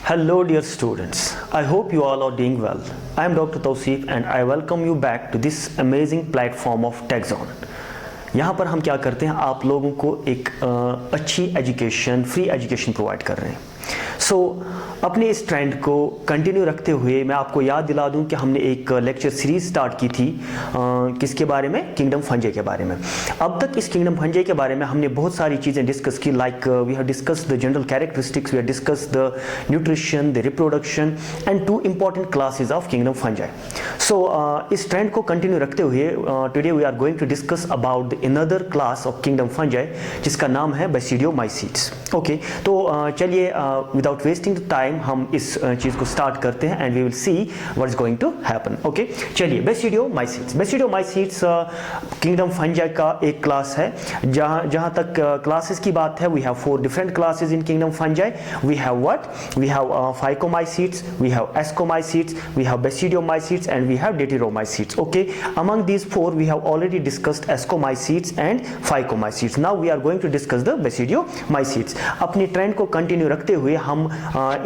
Hello dear students, I hope you all are doing well. I am Dr. Tausif and I welcome you back to this amazing platform of TechZone. यहाँ पर हम क्या करते हैं, आप लोगों को एक अच्छी एजुकेशन, फ्री एजुकेशन प्रोवाइड कर रहे हैं। अपने इस ट्रेंड को कंटिन्यू रखते हुए मैं आपको याद दिला दूं कि हमने एक लेक्चर सीरीज स्टार्ट की थी किसके बारे में, किंगडम फंजाई के बारे में। अब तक इस किंगडम फंजाई के बारे में हमने बहुत सारी चीज़ें डिस्कस की, like we have discuss the general characteristics, we have discuss the nutrition, the reproduction and 2 important classes of kingdom fungi. इस ट्रेंड को कंटिन्यू रखते हुए today we are going to discuss about the another class of kingdom fungi जिसका नाम है बेसिडियोमाइसीट्स। Okay, तो चलिए without wasting the time हम इस चीज़ को स्टार्ट करते हैं and we will see what is going to happen. Okay, चलिए बेसिडियोमाइसीट्स। बेसिडियोमाइसीट्स किंगडम फंजाई का एक क्लास है। जहाँ तक क्लासेस की बात है, we have 4 different classes in kingdom fungi. We have what, we have Phycomycetes, we have Ascomycetes, we have Basidiomycetes and we have Deuteromycetes. Okay, among these 4 we have already discussed ascomycetes and phycomycetes. Now we are going to discuss the basidiomycetes. अपनी trend को continue रखते हुए हम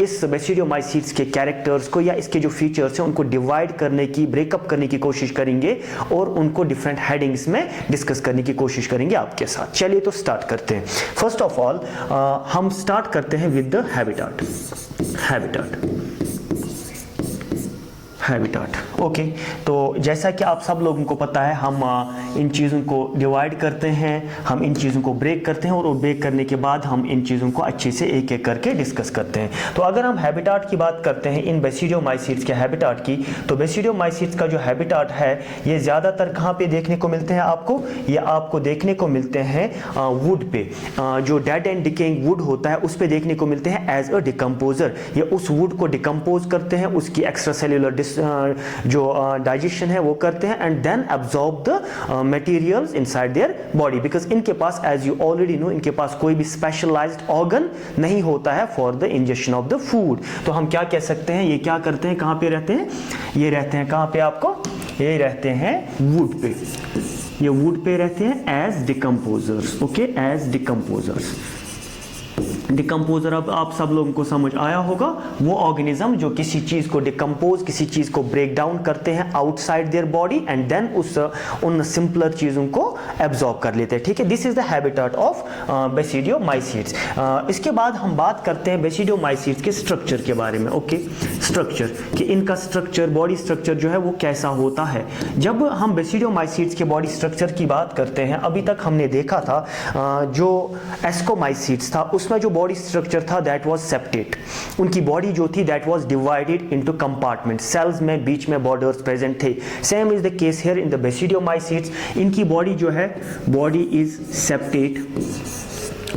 इस बेसिडियोमाइसीट्स के characters को या इसके जो फीचर्स हैं उनको डिवाइड करने की, ब्रेकअप करने की कोशिश करेंगे और उनको डिफरेंट हेडिंग्स में डिस्कस करने की कोशिश करेंगे आपके साथ। चलिए तो स्टार्ट करते हैं। फर्स्ट ऑफ ऑल हम स्टार्ट करते हैं विद द हैबिटाट। ओके, तो जैसा कि आप सब लोगों को पता है, हम इन चीज़ों को डिवाइड करते हैं, हम इन चीज़ों को ब्रेक करते हैं और ब्रेक करने के बाद हम इन चीज़ों को अच्छे से एक एक करके डिस्कस करते हैं। तो अगर हम हैबिटाट की बात करते हैं इन बेसिडियोमाइसीट्स के हैबिटाट की, तो बेसिडियोमाइसीट्स का जो हैबिटाट है ये ज़्यादातर कहाँ पे देखने को मिलते हैं आपको? ये आपको देखने को मिलते हैं वुड पे, जो डेड एंड डिकेइंग वुड होता है उस पे देखने को मिलते हैं एज अ डिकम्पोजर। ये उस वुड को डिकम्पोज करते हैं, उसकी एक्स्ट्रा सेल्यूलर जो डाइजेशन है वो करते हैं and then absorb the materials inside their body, because इनके पास, एज यू ऑलरेडी नो, इनके पास कोई भी स्पेशलाइज्ड ऑर्गन नहीं होता है for the injection of the food. तो हम क्या कह सकते हैं, ये क्या करते हैं, कहाँ पे रहते हैं? ये रहते हैं कहाँ पे आपको? ये रहते हैं वुड पे, ये वुड पे रहते हैं as decomposers. Okay, as decomposers. Decomposer अब आप सब लोगों को समझ आया होगा, वो ऑर्गेनिज्म जो किसी चीज को डिकम्पोज, किसी चीज को ब्रेक डाउन करते हैं outside their body and then उन सिंपलर चीजों को एब्जॉर्ब कर लेते हैं। ठीक है, this is the habitat of basidiomycetes. इसके बाद हम बात करते हैं बेसिडियोमाइसीट्स के स्ट्रक्चर के बारे में। ओके, स्ट्रक्चर, कि इनका स्ट्रक्चर, बॉडी स्ट्रक्चर जो है वो कैसा होता है। जब हम बेसिडियोमाइसीट्स के बॉडी स्ट्रक्चर की बात करते हैं, अभी तक हमने देखा था जो एस्कोमाइसीट्स था उसमें जो बॉडी स्ट्रक्चर था दैट वाज सेप्टेट। उनकी बॉडी जो थी that was divided into compartment, cells में बीच में बॉर्डर्स प्रेजेंट थे। Same is the case here in the basidiomycetes. इनकी बॉडी जो है, body is septate,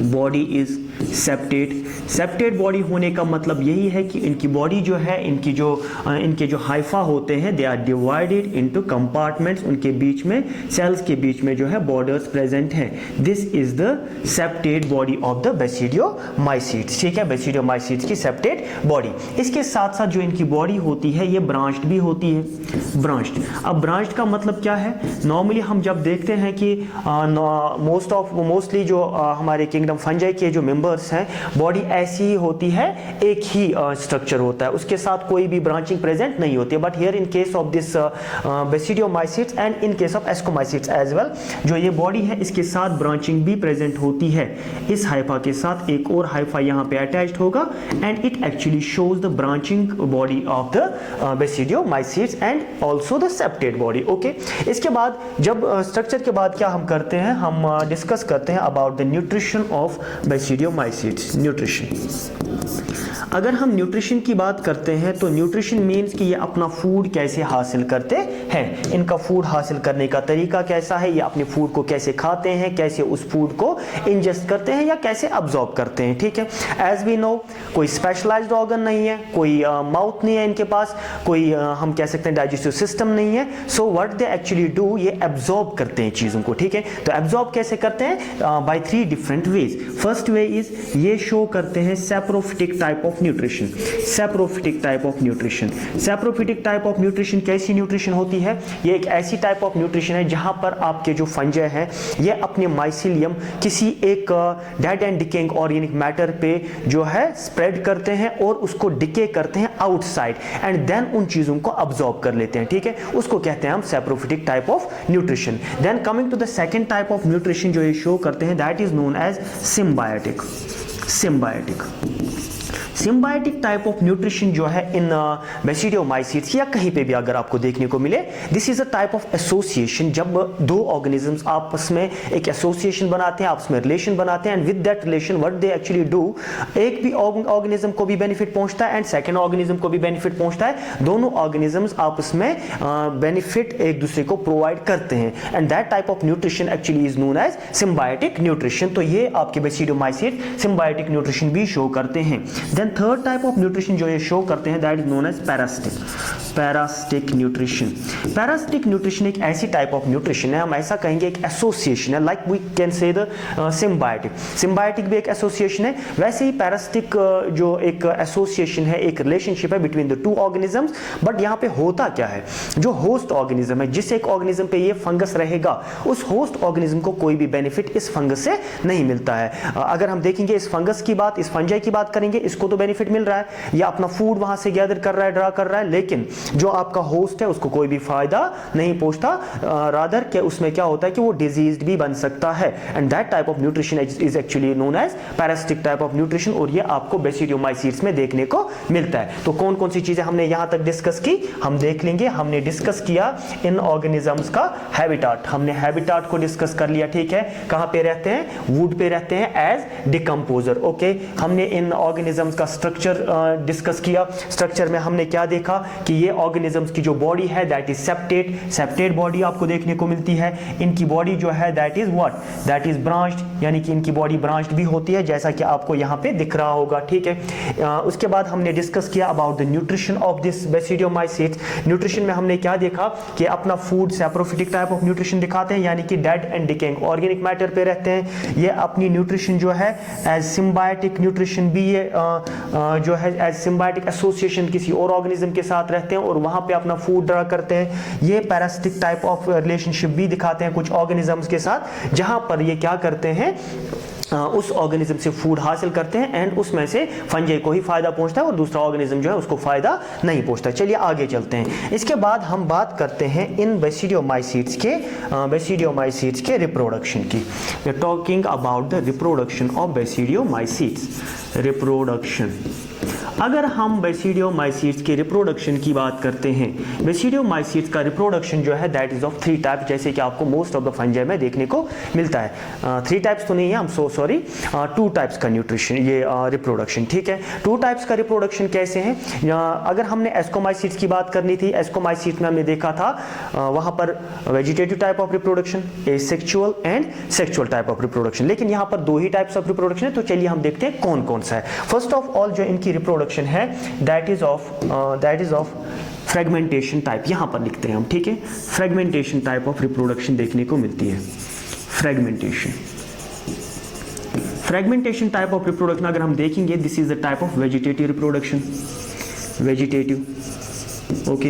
body is septate body होने का मतलब यही है कि इनकी बॉडी जो है, इनके जो हाइफा होते हैं they are divided into compartments, उनके बीच में, सेल्स के बीच में जो है बॉर्डर्स प्रेजेंट हैं। This is the septate body of the basidiomycetes. ठीक है, बेसिडियोमाइसीट्स की सेप्टेट बॉडी। इसके साथ साथ जो इनकी बॉडी होती है ये ब्रांच्ड भी होती है, ब्रांच्ड। अब ब्रांच्ड का मतलब क्या है? नॉर्मली हम जब देखते हैं कि मोस्टली जो हमारे किंगडम फंजाई के जो मेंबर्स हैं, बॉडी ऐसी ही होती है, एक ही स्ट्रक्चर होता है, उसके साथ कोई भी ब्रांचिंग प्रेजेंट नहीं होती है। But here in case of this basidiomycetes and in case of ascomycetes as well, जो ये बॉडी है इसके साथ ब्रांचिंग भी प्रेजेंट होती है। इस हाइफा के साथ एक और हाइफा यहाँ पे अटैच्ड होगा and it actually shows the branching body of the basidiomycetes and also the septate body. Okay, इसके बाद जब स्ट्रक्चर के बाद क्या हम करते हैं, हम डिस्कस करते हैं about the nutrition of basidiomycetes. Nutrition, अगर हम न्यूट्रिशन की बात करते हैं तो न्यूट्रिशन मीन्स कि ये अपना फूड कैसे हासिल करते हैं, इनका फूड हासिल करने का तरीका कैसा है, ये अपने फूड को कैसे खाते हैं, कैसे उस फूड को इंजेस्ट करते हैं या कैसे अब्जॉर्ब करते हैं। ठीक है, एज वी नो कोई स्पेशलाइज्ड ऑर्गन नहीं है, कोई माउथ नहीं है इनके पास, कोई हम कह सकते हैं डाइजेस्टिव सिस्टम नहीं है। So what they actually do, ये एब्जॉर्ब करते हैं चीज़ों को। ठीक है, तो एब्जॉर्ब कैसे करते हैं? By 3 different ways. First way is ये शो करते हैं saprophytic type of nutrition, saprophytic type of nutrition. Saprophytic type of nutrition कैसी न्यूट्रिशन होती है? ये एक ऐसी टाइप ऑफ न्यूट्रिशन है जहां पर आपके जो फंजाई हैं ये अपने माइसीलियम किसी एक dead and decaying organic matter पे जो है स्प्रेड करते हैं और उसको डिके करते हैं आउटसाइड एंड देन उन चीजों को अब्सॉर्ब कर लेते हैं, ठीक है, उसको कहते हैं हम saprophytic type of nutrition. Then coming to the second type of nutrition जो ये शो करते हैं, that is known as symbiotic. Symbiotic type of nutrition जो है इन बेसिडियोमाइसीट्स या कहीं पे भी अगर आपको देखने को मिले, this is a type of association, जब दो ऑर्गेनिजम्स आपस में एक एसोसिएशन बनाते हैं, आपस में रिलेशन बनाते हैं and with that relation what they actually do, एक भी ऑर्गेनिज्म को भी बेनिफिट पहुंचता है एंड सेकंड ऑर्गेनिज्म को भी बेनिफिट पहुंचता है, दोनों ऑर्गेनिजम्स आपस में बेनिफिट एक दूसरे को प्रोवाइड करते हैं and that type of nutrition actually is known as symbiotic nutrition. तो ये आपके बेसिडियोमाइसीट सिम्बायोटिक न्यूट्रिशन भी शो करते हैं। Then third type of nutrition जो ये शो करते हैं, that is known as parasitic nutrition. Parasitic nutrition एक ऐसी टाइप ऑफ न्यूट्रिशन है, हम ऐसा कहेंगे एक एसोसिएशन है, like we can say the symbiotic भी एक एसोसिएशन है, वैसे ही पैरासिटिक जो एक एसोसिएशन है, एक रिलेशनशिप है between the two organisms. But यहाँ पे होता क्या है, जो होस्ट ऑर्गेनिज्म है, जिस एक ऑर्गेनिज्म पे ये फंगस रहेगा, उस होस्ट ऑर्गेनिज्म को कोई भी बेनिफिट इस फंगस से नहीं मिलता है। अगर हम देखेंगे इस फंगस की बात, इस फंजाई की बात करेंगे, इसको तो बेनिफिट मिल रहा है, या अपना फूड वहां से गैदर कर रहा है, ड्रा कर रहा है, लेकिन जो आपका होस्ट है उसको कोई भी फायदा नहीं पहुंचता, रादर के उसमें क्या होता है कि वो डिजीज्ड भी बन सकता है and that type of nutrition is actually known as parasitic type of nutrition और ये आपको बेसिडियोमाइसीट्स में देखने को मिलता है। तो कौन कौन सी चीजें हमने यहां तक डिस्कस की, हम देख लेंगे। हमने डिस्कस किया इन ऑर्गेनिजम्स का हैबिटाट, हमने हैबिटाट को डिस्कस कर लिया, ठीक है, कहां पे रहते हैं, वुड पे रहते हैं एज डिकम्पोजर। ओके, हमने इन ऑर्गेनिजम्स का स्ट्रक्चर डिस्कस किया। स्ट्रक्चर में हमने क्या देखा कि ये ऑर्गेनिजम्स की जो बॉडी है दैट इज सेप्टेड बॉडी आपको देखने को मिलती है। इनकी बॉडी जो है that is what, that is branched, यानी कि इनकी बॉडी ब्रांच्ड भी होती है, जैसा कि आपको यहाँ पे दिख रहा होगा, ठीक है। उसके बाद हमने डिस्कस किया about the nutrition of this basidiomycetes. Nutrition में हमने क्या देखा कि अपना food saprophytic type of nutrition दिखाते हैं, यानी कि dead and decaying organic matter पे रहते हैं। ये अपनी न्यूट्रिशन जो है एज सिम्बायोटिक न्यूट्रिशन भी ये जो है एज सिम्बायोटिक एसोसिएशन किसी और ऑर्गेनिज्म के साथ रहते हैं और वहां पे अपना फूड ड्रा करते हैं। ये पैरासिटिक टाइप ऑफ रिलेशनशिप भी दिखाते हैं कुछ ऑर्गेनिजम्स के साथ, जहां पर ये क्या करते हैं, उस ऑर्गेनिज्म से फूड हासिल करते हैं एंड उसमें से फंजाई को ही फायदा पहुंचता है और दूसरा ऑर्गेनिज्म जो है उसको फायदा नहीं पहुंचता। चलिए आगे चलते हैं। इसके बाद हम बात करते हैं इन बेसिडियोमाइसीट्स के रिप्रोडक्शन की। We are talking about the reproduction of basidiomycetes. Reproduction, अगर हम बेसिडियोमाइसीट्स के रिप्रोडक्शन की बात करते हैं, बेसिडियोमाइसीट्स का रिप्रोडक्शन जो है दैट इज ऑफ 3 टाइप, जैसे कि आपको मोस्ट ऑफ द फंजाई में देखने को मिलता है। 3 टाइप्स तो नहीं है, हम सॉरी 2 टाइप्स का न्यूट्रिशन ये रिप्रोडक्शन, ठीक है। 2 टाइप्स का रिप्रोडक्शन कैसे हैं, अगर हमने एस्कोमाइसीट्स की बात करनी थी, एस्कोमाइसीट्स में हमने देखा था वहां पर vegetative type of reproduction, asexual and sexual type of reproduction, लेकिन यहाँ पर 2 ही टाइप्स ऑफ रिप्रोडक्शन है। तो चलिए हम देखते हैं कौन कौन सा है। फर्स्ट ऑफ ऑल जो इनकी रिप्रोडक्शन है that is of fragmentation type, यहां पर लिखते हैं हम, ठीक है। फ्रेगमेंटेशन टाइप ऑफ रिप्रोडक्शन देखने को मिलती है। फ्रेगमेंटेशन टाइप ऑफ रिप्रोडक्शन अगर हम देखेंगे, this is the type of vegetative reproduction, okay,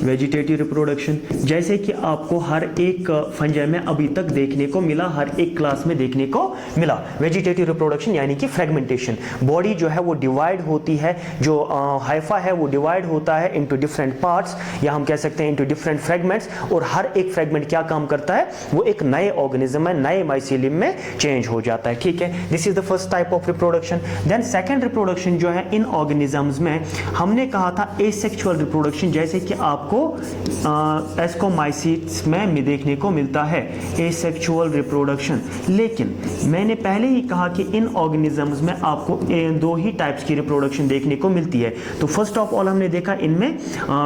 vegetative reproduction, जैसे कि आपको हर एक फंजाई में अभी तक देखने को मिला, हर एक क्लास में देखने को मिला। वेजिटेटिव रिप्रोडक्शन यानी कि फ्रेगमेंटेशन, बॉडी जो है वो डिवाइड होती है, जो हाइफा है वो डिवाइड होता है इनटू डिफरेंट पार्ट्स, या हम कह सकते हैं इनटू डिफरेंट फ्रेगमेंट्स, और हर एक फ्रेगमेंट क्या काम करता है, वो एक नए ऑर्गेनिज्म में, नए माइसीलियम में चेंज हो जाता है, ठीक है। This is the first type of reproduction. Then second reproduction जो है इन ऑर्गेनिजम्स में हमने कहा था एसेक्सुअल रिप्रोडक्शन, जैसे कि आपको एस्कोमाइसीट्स में देखने को मिलता है एसेक्सुअल रिप्रोडक्शन। लेकिन मैंने पहले ही कहा कि इन ऑर्गेनिजम्स में आपको 2 ही टाइप्स की रिप्रोडक्शन देखने को मिलती है। तो फर्स्ट ऑफ ऑल हमने देखा इनमें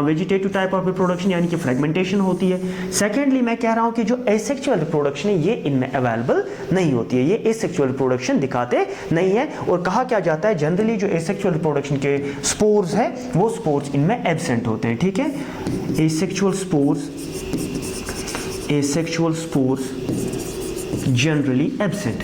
वेजिटेटिव टाइप ऑफ रिप्रोडक्शन यानी कि फ्रेगमेंटेशन होती है। सेकेंडली मैं कह रहा हूं कि जो एसेक्सुअल रिप्रोडक्शन है ये इनमें अवेलेबल नहीं होती है, ये एसेक्सुअल रिप्रोडक्शन दिखाते नहीं है। और कहा क्या जाता है, जनरली जो एसेक्सुअल रिप्रोडक्शन के स्पोर्स है वो स्पोर्स इनमें एब्सेंट होते हैं, ठीक है। asexual spores generally absent,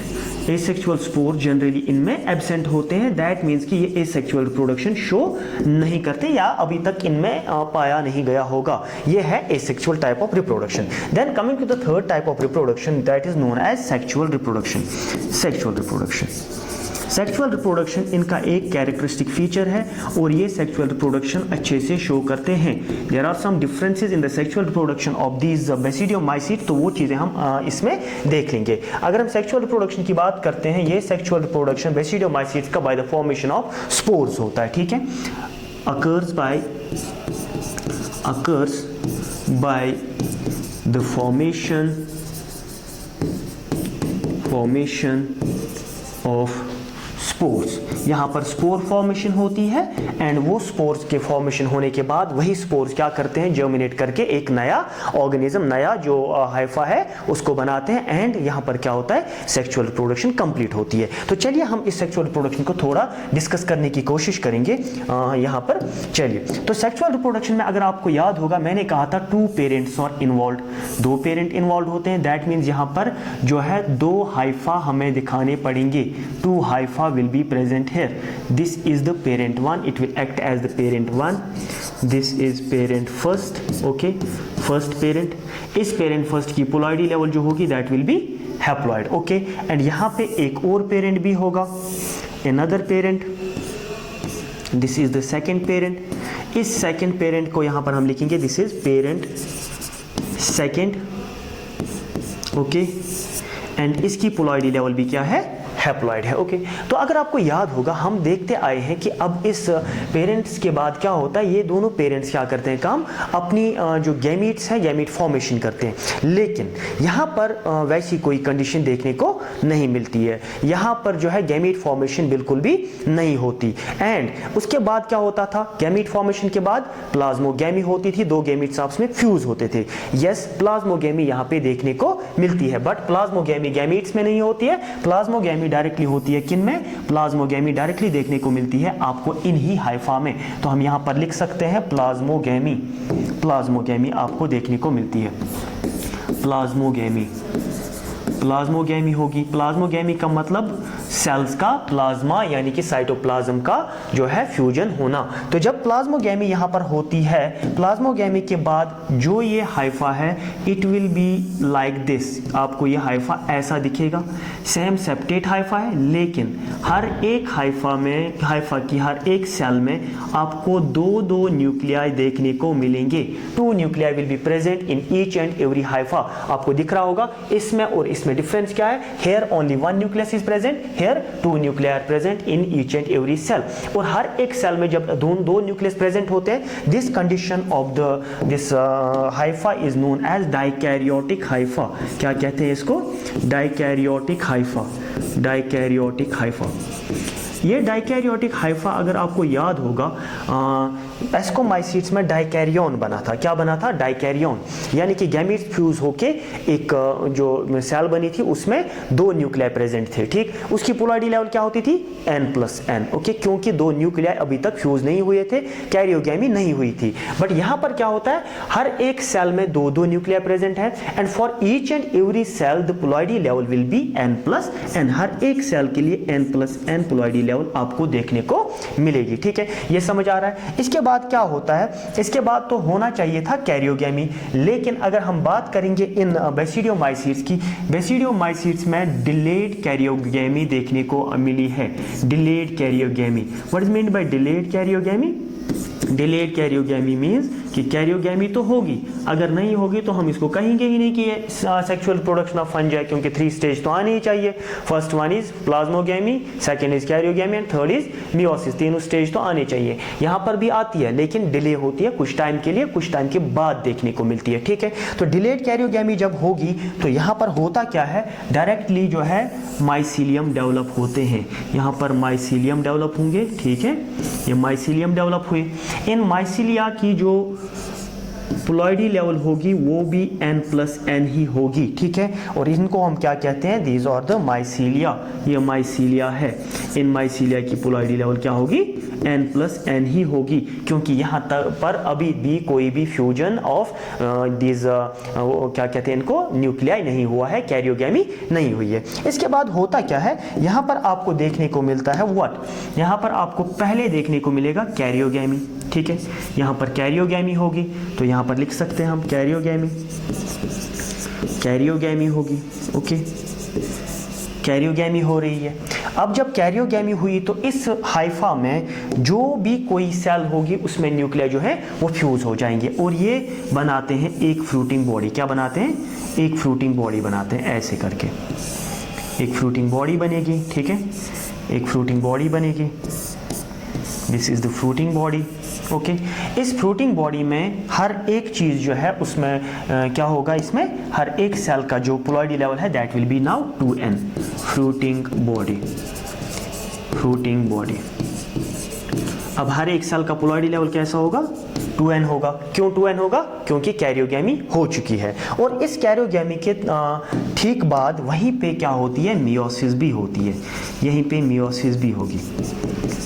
asexual spore generally इनमें एब्सेंट होते हैं। दैट मीन्स कि ये एसेक्सुअल रिप्रोडक्शन शो नहीं करते या अभी तक इनमें पाया नहीं गया होगा। ये है asexual type of reproduction. Then coming to the third type of reproduction, that is known as sexual reproduction. Sexual reproduction, sexual reproduction इनका एक कैरेक्टरिस्टिक फीचर है और ये सेक्सुअल रिप्रोडक्शन अच्छे से शो करते हैं। There are some differences in the sexual reproduction of these basidiomycete, तो वो चीज़ें हम इसमें देख लेंगे। अगर हम सेक्सुअल रिप्रोडक्शन की बात करते हैं, ये सेक्सुअल रिप्रोडक्शन बेसिडियोमाइसीट्स का by the formation of spores होता है, ठीक है, occurs by the formation of spores. यहाँ पर स्पोर फॉर्मेशन होती है एंड वो स्पोर्स के फॉर्मेशन होने के बाद वही स्पोर्स क्या करते हैं, जर्मिनेट करके एक नया ऑर्गेनिज्म, नया जो हाइफा है उसको बनाते हैं एंड यहाँ पर क्या होता है, सेक्सुअल रिप्रोडक्शन कंप्लीट होती है। तो चलिए हम इस सेक्सुअल रिप्रोडक्शन को थोड़ा डिस्कस करने की कोशिश करेंगे यहाँ पर। चलिए, तो सेक्सुअल रिप्रोडक्शन में अगर आपको याद होगा मैंने कहा था 2 पेरेंट्स और इन्वॉल्व, 2 पेरेंट इन्वॉल्व होते हैं। दैट मीन्स यहाँ पर जो है 2 हाइफा हमें दिखाने पड़ेंगे। 2 Haifa will be present here. This is the parent one, it will act as the parent one. This is parent first, okay, first parent. इस parent first की ploidy level जो होगी that will be haploid, okay. and यहाँ पे एक और parent भी होगा, another parent. This is the second parent. इस second parent को यहाँ पर हम लिखेंगे this is parent second, okay. and इसकी ploidy level भी क्या है, हैप्लॉइड है, ओके। तो अगर आपको याद होगा हम देखते आए हैं कि अब इस पेरेंट्स के बाद क्या होता है, ये दोनों पेरेंट्स क्या करते हैं काम, अपनी जो गैमीट्स हैं गैमीट फॉर्मेशन करते हैं। लेकिन यहाँ पर वैसी कोई कंडीशन देखने को नहीं मिलती है। यहाँ पर जो है गैमीट फॉर्मेशन बिल्कुल भी नहीं होती। एंड उसके बाद क्या होता था, गैमीट फॉर्मेशन के बाद प्लाज्मोगैमी होती थी, 2 गैमीट्स आपस में फ्यूज होते थे। यस, प्लाज्मोगैमी यहाँ पे देखने को मिलती है, बट प्लाज्मोगैमी गैमीट्स में नहीं होती है। प्लाज्मोगैमी डायरेक्टली होती है किन में, प्लाज्मोगैमी डायरेक्टली देखने को मिलती है आपको इन ही हाइफा में। तो हम यहां पर लिख सकते हैं प्लाज्मोगैमी, प्लाज्मोगैमी आपको देखने को मिलती है, प्लाज्मोगैमी, प्लाज्मोगैमी होगी। प्लाज्मोगैमी का मतलब सेल्स का प्लाज्मा यानी कि साइटोप्लाज्म का जो है फ्यूजन होना। तो जब प्लाज्मोगैमी यहाँ पर होती है, प्लाज्मोगैमी के बाद जो ये हाइफा है it will be like this, आपको ये हाइफा ऐसा दिखेगा, सेम सेप्टेट हाइफा है, लेकिन हर एक हाइफा में, हाइफा की हर एक सेल में आपको 2 न्यूक्लियाई देखने को मिलेंगे। 2 nuclei will be present in each and every Haifa. आपको दिख रहा होगा इसमें और इसमें डिफरेंस क्या है, here only 1 nucleus is present, here 2 nuclei are present in each and every cell। और हर एक सेल में जब 2 न्यूक्लियस प्रेजेंट होते हैं, this condition of this hypha is known as dikaryotic hypha. क्या कहते हैं इसको, डाइकैरियोटिक हाइफा, डाइकैरियोटिक हाइफा। ये डाइकैरियोटिक हाइफा अगर आपको याद होगा एस्कोमाइसीट्स में डाइकैरियन बना था। क्या बना था, डाइकैरियन, यानी कि गैमीट्स फ्यूज होके एक जो सेल बनी थी उसमें 2 न्यूक्लियाई प्रेजेंट थे, ठीक। उसकी पोलैरिटी लेवल क्या होती थी, n+n, ओके, क्योंकि 2 न्यूक्लियाई अभी तक फ्यूज नहीं हुए थे, कैरियोगैमी नहीं हुई थी। बट यहाँ पर क्या होता है, हर एक सेल में 2 न्यूक्लियाई प्रेजेंट है and for each and every cell the polarity level will be n+n। हर एक सेल के लिए n+n पोलैरिटी लेवल आपको देखने को मिलेगी, ठीक है, ये समझ आ रहा है। इसके बाद क्या होता है, इसके बाद तो होना चाहिए था कैरियोगैमी, लेकिन अगर हम बात करेंगे इन बेसिडियोमाइसीट्स की, बेसिडियोमाइसीट्स में डिलेड कैरियोगैमी देखने को मिली है। Delayed karyogamy, what is meant by delayed karyogamy, delayed karyogamy means कि कैरियोगैमी तो होगी, अगर नहीं होगी तो हम इसको कहेंगे ही नहीं कि ये सेक्सुअल प्रोडक्शन ऑफ फंजाई है, क्योंकि 3 स्टेज तो आने ही चाहिए। First one is plasmogamy, second is karyogamy and third is meiosis. तीनों स्टेज तो आने चाहिए, यहाँ पर भी आती है लेकिन डिले होती है कुछ टाइम के लिए, कुछ टाइम के बाद देखने को मिलती है, ठीक है। तो डिलेड कैरियोगैमी जब होगी तो यहाँ पर होता क्या है, डायरेक्टली जो है माइसीलियम डेवलप होते हैं, यहाँ पर माइसीलियम डेवलप होंगे, ठीक है, ये माइसीलियम डेवलप हुए। इन माइसीलिया की जो प्लॉइडी लेवल होगी वो भी n+n ही होगी, ठीक है। और इनको हम क्या कहते हैं, दीज आर द माइसीलिया, ये माइसीलिया है। इन माइसीलिया की प्लॉइडी लेवल क्या होगी, n+n ही होगी, क्योंकि यहाँ तक पर अभी भी कोई भी फ्यूजन ऑफ दीज क्या कहते हैं इनको, न्यूक्लियाई नहीं हुआ है, कैरियोगैमी नहीं हुई है। इसके बाद होता क्या है, यहाँ पर आपको देखने को मिलता है व्हाट, यहाँ पर आपको पहले देखने को मिलेगा कैरियोगैमी, ठीक है। यहाँ पर कैरियोगैमी होगी, तो यहाँ पर लिख सकते हैं हम कैरियोगैमी, कैरियोगैमी होगी, ओके, कैरियोगैमी हो रही है। अब जब कैरियोगैमी हुई तो इस हाइफा में जो भी कोई सेल होगी उसमें न्यूक्लिया जो है वो फ्यूज हो जाएंगे और ये बनाते हैं एक फ्रूटिंग बॉडी। क्या बनाते हैं, एक फ्रूटिंग बॉडी बनाते हैं, ऐसे करके एक फ्रूटिंग बॉडी बनेगी, ठीक है, एक फ्रूटिंग बॉडी बनेगी। This is the fruiting body, okay. इस फ्रूटिंग बॉडी में हर एक चीज़ जो है उसमें क्या होगा, इसमें हर एक सेल का जो प्लॉइडी लेवल है that will be now 2n, fruiting body, fruiting body. अब हर एक सेल का प्लॉइडी लेवल कैसा होगा, 2n होगा। क्यों 2n होगा, क्योंकि कैरियोगैमी हो चुकी है। और इस कैरियोगैमी के ठीक बाद वहीं पे क्या होती है, मियोसिस भी होती है, यहीं पे मियोसिस भी होगी,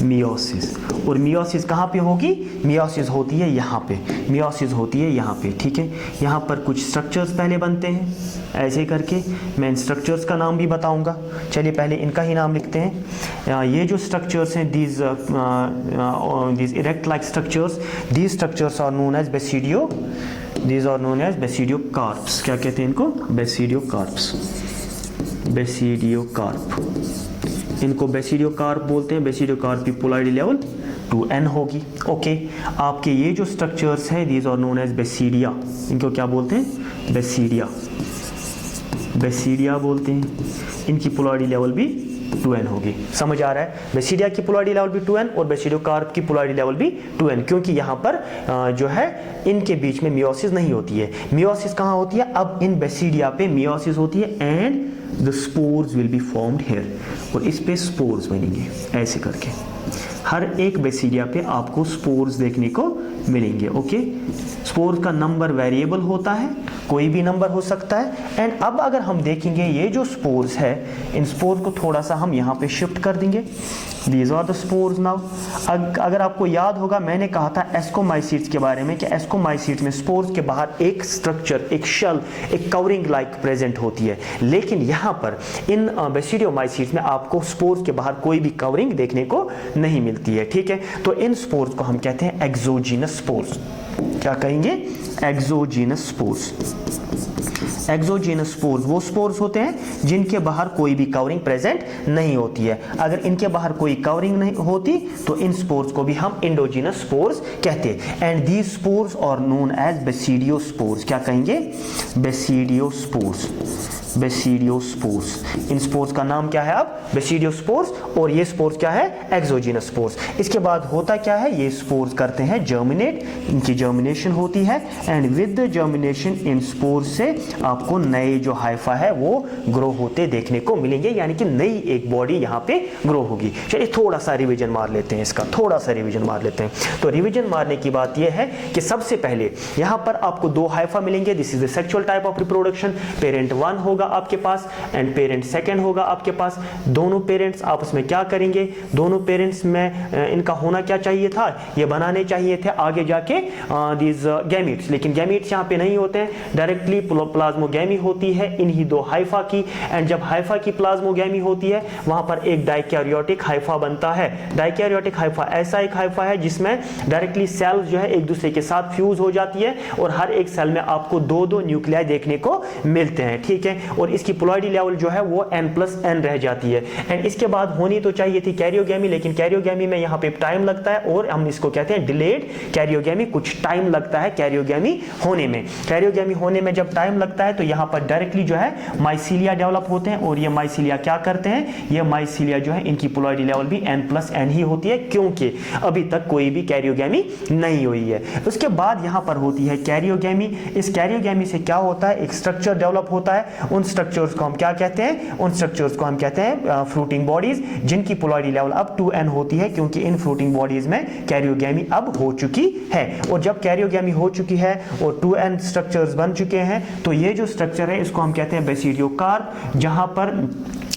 मियोसिस। और मियोसिस कहाँ पे होगी, मियोसिस होती है यहाँ पे, मियोसिस होती है यहाँ पे, ठीक है। यहाँ पर कुछ स्ट्रक्चर्स पहले बनते हैं ऐसे करके, मैं इन स्ट्रक्चर्स का नाम भी बताऊंगा। चलिए पहले इनका ही नाम लिखते हैं। ये जो स्ट्रक्चर्स हैं, these erect like structures, these structures are known as basidio, these are known as basidiocarps। क्या कहते हैं इनको, basidiocarps, basidiocarp, इनको बेसिडियोकार्प बोलते हैं। बेसिडियोकार्प की पोलैरिटी लेवल 2n होगी, ओके। आपके ये जो स्ट्रक्चर्स हैं these are known as basidia, इनको क्या बोलते हैं, बेसिडिया, बेसिडिया बोलते हैं। इनकी पोलैरिटी लेवल भी 2n होगी, समझ आ रहा है। बेसिडिया की पोलैरिटी लेवल भी 2n और बेसिडियोकार्प की पोलैरिटी लेवल भी 2n, क्योंकि यहाँ पर जो है इनके बीच में मियोसिस नहीं होती है। मियोसिस कहाँ होती है, अब इन बेसिडिया पे मियोसिस होती है and the spores will be formed here, और इस पे स्पोर्स बनेंगे ऐसे करके। हर एक बेसिडिया पे आपको स्पोर्स देखने को मिलेंगे, ओके। स्पोर्स का नंबर वेरिएबल होता है, कोई भी नंबर हो सकता है। एंड अब अगर हम देखेंगे ये जो स्पोर्स है, इन स्पोर्स को थोड़ा सा हम यहाँ पे शिफ्ट कर देंगे। These are the spores now. अगर आपको याद होगा मैंने कहा था एस्कोमाइसीट्स के बारे में कि एस्कोमाइसीट्स में स्पोर्स के बाहर एक स्ट्रक्चर, एक शेल, एक कवरिंग लाइक प्रेजेंट होती है, लेकिन यहाँ पर इन बेसिडियोमाइसीट्स में आपको स्पोर्स के बाहर कोई भी कवरिंग देखने को नहीं मिलती है, ठीक है। तो इन स्पोर्स को हम कहते हैं एक्सोजीनस स्पोर्स। क्या कहेंगे, एक्सोजीनस स्पोर्स। एक्सोजीनस स्पोर्स वो स्पोर्स होते हैं जिनके बाहर कोई भी कवरिंग प्रेजेंट नहीं होती है। अगर इनके बाहर कोई कवरिंग नहीं होती तो इन स्पोर्स को भी हम इंडोजीनस स्पोर्स कहते हैं। And these spores are known as basidiospores. क्या कहेंगे, बेसिडियोस्पोर्स, बेसिडियोस्पोर्स। इन स्पोर्स का नाम क्या है अब, बेसिडियोस्पोर्स। और ये स्पोर्स क्या है, एक्सोजीनस स्पोर्स। इसके बाद होता क्या है, ये स्पोर्स करते हैं जर्मिनेट, इनकी जर्मिनेशन होती है and with the germination in spores से आपको नए जो हाइफा है वो ग्रो होते देखने को मिलेंगे, यानी कि नई एक बॉडी यहाँ पे ग्रो होगी। चलिए थोड़ा सा रिवीजन मार लेते हैं इसका, थोड़ा सा रिवीजन मार लेते हैं। तो रिवीजन मारने की बात यह है कि सबसे पहले यहाँ पर आपको दो हाइफा मिलेंगे। This is the sexual type of reproduction. Parent 1 होगा आपके पास एंड पेरेंट 2 होगा आपके पास। दोनों पेरेंट्स आपस में क्या करेंगे, दोनों पेरेंट्स में इनका होना क्या चाहिए था, ये बनाने चाहिए थे आगे जाके दीज गैमीट्स, लेकिन गैमीट्स यहाँ पे नहीं होते हैं, डायरेक्टली प्लाज्मोगैमी होती है इन्हीं दो हाइफा की। एंड जब हाइफा की प्लाज्मोगैमी होती है वहां पर एक डाइकैरियोटिक हाइफा बनता है। डाइकैरियोटिक हाइफा ऐसा एक हाइफा है जिसमें डायरेक्टली सेल्स जो है एक दूसरे के साथ फ्यूज हो जाती है और हर एक सेल में आपको दो न्यूक्लियाई देखने को मिलते हैं, ठीक है। और इसकी पोलैरिटी लेवल जो है वो n+n रह जाती है। एंड इसके बाद होनी तो चाहिए थी कैरियोगैमी, लेकिन कैरियोगैमी में यहाँ पे टाइम लगता है और हम इसको कहते हैं डिलेड कैरियोगैमी। कुछ टाइम लगता है कैरियोगैमी होने में। कैरियोगैमी होने में जब टाइम लगता है तो यहाँ पर डायरेक्टली जो है माइसीलिया डेवलप होते हैं, और ये माइसीलिया क्या करते हैं, ये माइसीलिया जो है इनकी पोलॉइडी लेवल भी n+n ही होती है, क्योंकि अभी तक कोई भी कैरियोगेमी नहीं हुई है। उसके बाद यहाँ पर होती है कैरियोगेमी। इस कैरियोगेमी से क्या होता है, एक स्ट्रक्चर डेवलप होता है। उन स्ट्रक्चर्स को हम क्या कहते हैं, उन स्ट्रक्चर्स को हम कहते हैं फ्रूटिंग बॉडीज, जिनकी पोलॉइडी लेवल अब 2n होती है, क्योंकि इन फ्रूटिंग बॉडीज में कैरियोगेमी अब हो चुकी है। और जब कैरियोगेमी हो चुकी है और 2n स्ट्रक्चर्स बन चुके हैं, तो ये जो स्ट्रक्चर है इसको हम कहते हैं बेसिडियोकार्प, जहां पर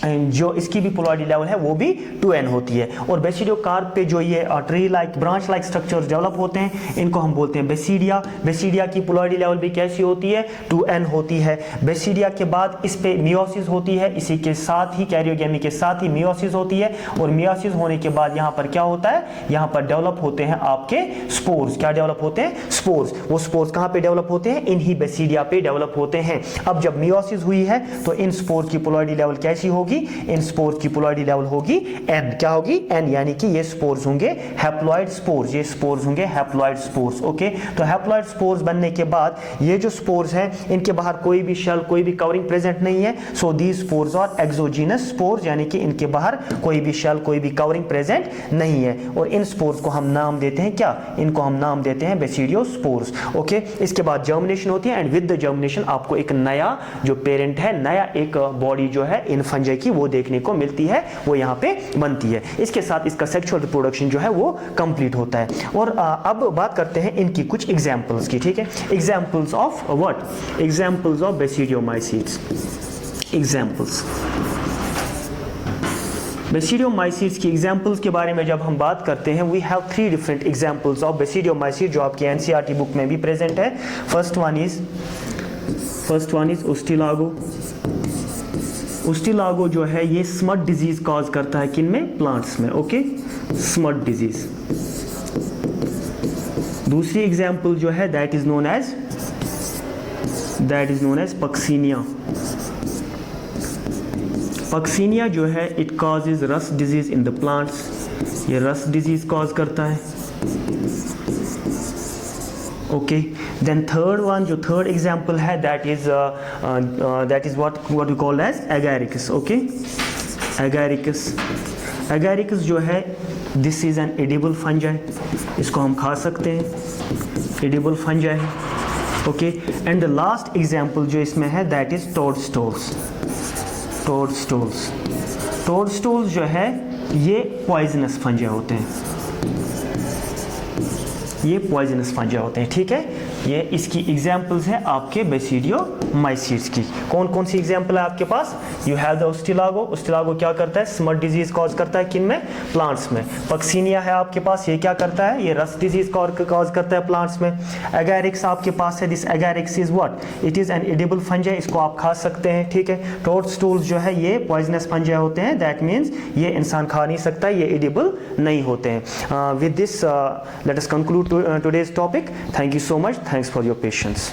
जो इसकी भी पोलॉइडी लेवल है वो भी 2n होती है। और बेसिडियोकार्प पे जो ये tree like branch like structures develop होते हैं, इनको हम बोलते हैं बेसिडिया। बेसिडिया की पोलॉइडी लेवल भी कैसी होती है, 2n होती है। बेसिडिया के बाद इस पे मियोसिस होती है, इसी के साथ ही कैरियोगेमी के साथ ही मियोसिस होती है, और मियोसिस होने के बाद यहाँ पर क्या होता है, यहाँ पर डेवलप होते हैं आपके स्पोर्स। क्या डेवलप होते हैं, स्पोर्स। वो स्पोर्स कहाँ पे डेवलप होते हैं, इन्हीं बेसिडिया पे डेवलप होते हैं। अब जब मियोसिस हुई है तो इन स्पोर्स की पोलॉइडी लेवल कैसी होगी, इन स्पोर्स की पोलॉइडी लेवल होगी n। क्या होगी, n, यानी कि ये स्पोर्स होंगे हैप्लॉइड स्पोर्स, ये स्पोर्स होंगे हैप्लॉइड स्पोर्स। ओके, तो हैप्लॉइड स्पोर्स बनने के बाद ये जो स्पोर्स हैं, इनके बाहर कोई भी शेल, कोई भी कवरिंग प्रेजेंट नहीं है। So these spores are exogenous spores, यानी कि इनके बाहर कोई भी शेल, कोई भी कवरिंग प्रेजेंट नहीं है। और इन स्पोर्स को हम नाम देते हैं क्या, इनको हम नाम देते हैं बेसिडियोस्पोर्स। ओके, इसके बाद जर्मिनेशन होती है, एंड विद द जर्मिनेशन आपको एक नया जो पेरेंट है, नया एक बॉडी जो है इन फंजाई की वो देखने को मिलती है, वो यहाँ पे बनती है। इसके साथ इसका सेक्सुअल रिप्रोडक्शन जो है वो कंप्लीट होता है। और अब बात करते हैं इनकी कुछ एग्जांपल्स की। ठीक है, examples of what, examples of basidiomycetes. Examples basidiomycetes की एग्जांपल्स के बारे में जब हम बात करते हैं, we have 3 different examples of basidiomycete जो आपकी एनसीईआरटी बुक में भी प्रेजेंट है। First one is Ustilago. Ustilago जो है ये स्मट डिजीज कॉज करता है, किन में, प्लांट्स में। Okay, smut disease. दूसरी एग्जांपल जो है that is known as puccinia. Puccinia जो है it causes rust disease in the plants, ये रस्ट डिजीज कॉज करता है। ओके, देन थर्ड वन, जो थर्ड एग्जांपल है that is what we call as agaricus. Okay, agaricus जो है this is an edible fungi, इसको हम खा सकते हैं, edible fungi. Okay, and the last example जो इसमें है दैट इज टोडस्टोल्स। टोडस्टोल्स जो है ये पॉइजनस फंजाई होते हैं, ये पॉइजनस फंजाई होते हैं। ठीक है, ये इसकी एग्जांपल्स है आपके बेसिडियोमाइसीट्स की। कौन कौन सी एग्जांपल है आपके पास, you have the Ustilago. Ustilago क्या करता है, स्मट डिजीज कॉज करता है, किन में, प्लांट्स में। पक्सीनिया है आपके पास, ये क्या करता है, ये रस्ट डिजीज कॉज करता है प्लांट्स में। एगैरिक्स आपके पास है, this Agaricus is what, it is an edible fungi, इसको आप खा सकते हैं। ठीक है, टोडस्टूल्स जो है ये पॉइजनस फंजाई होते हैं, दैट मीन्स ये इंसान खा नहीं सकता, ये एडिबल नहीं होते हैं। With this let us conclude today's topic. Thank you so much. Thanks for your patience.